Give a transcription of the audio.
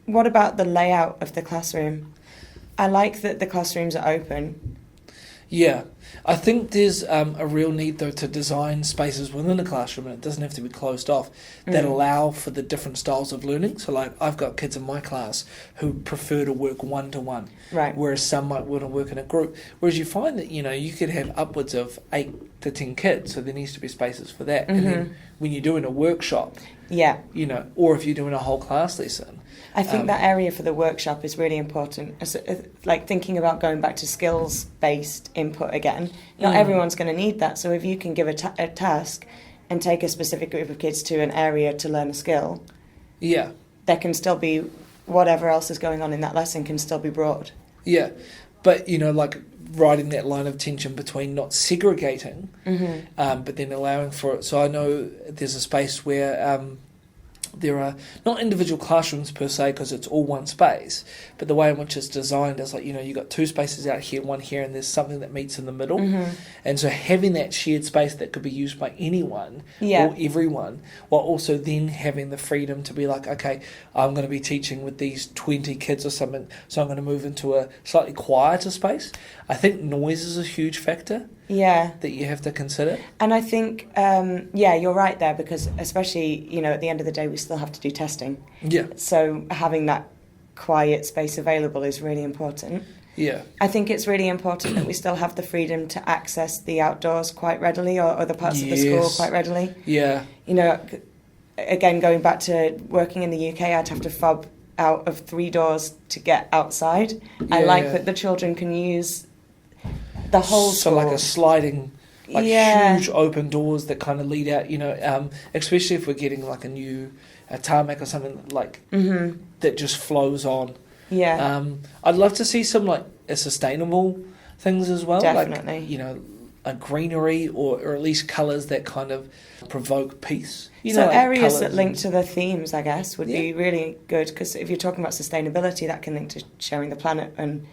what about the layout of the classroom? I like that the classrooms are open. Yeah, I think there's a real need though to design spaces within a classroom, and it doesn't have to be closed off, that allow for the different styles of learning. So like I've got kids in my class who prefer to work one-to-one, Right. whereas some might want to work in a group. Whereas you find that, you could have upwards of 8 to 10 kids, so there needs to be spaces for that. And then when you're doing a workshop, Yeah. or if you're doing a whole class lesson. I think that area for the workshop is really important. Like thinking about going back to skills-based input again. Not everyone's going to need that. So if you can give a task and take a specific group of kids to an area to learn a skill, Yeah. there can still be whatever else is going on in that lesson can still be brought. Yeah, but like riding that line of tension between not segregating, but then allowing for it. So I know there's a space where there are not individual classrooms per se because it's all one space, but the way in which it's designed is like, you've got 2 spaces out here, one here, and there's something that meets in the middle. And so having that shared space that could be used by anyone or everyone, while also then having the freedom to be like, okay, I'm going to be teaching with these 20 kids or something, so I'm going to move into a slightly quieter space. I think noise is a huge factor. Yeah. That you have to consider. And I think, you're right there, because especially, at the end of the day, we still have to do testing. Yeah. So having that quiet space available is really important. Yeah. I think it's really important that we still have the freedom to access the outdoors quite readily, or other parts of the school quite readily. Yeah. Again, going back to working in the UK, I'd have to fob out of 3 doors to get outside. I like that the children can use the whole school. So like a sliding, huge open doors that kind of lead out, especially if we're getting like a tarmac or something like that just flows on. Yeah. I'd love to see some like a sustainable things as well. Definitely. Like, a greenery or at least colours that kind of provoke peace. So areas that link to the themes, I guess, would be really good, because if you're talking about sustainability, that can link to sharing the planet and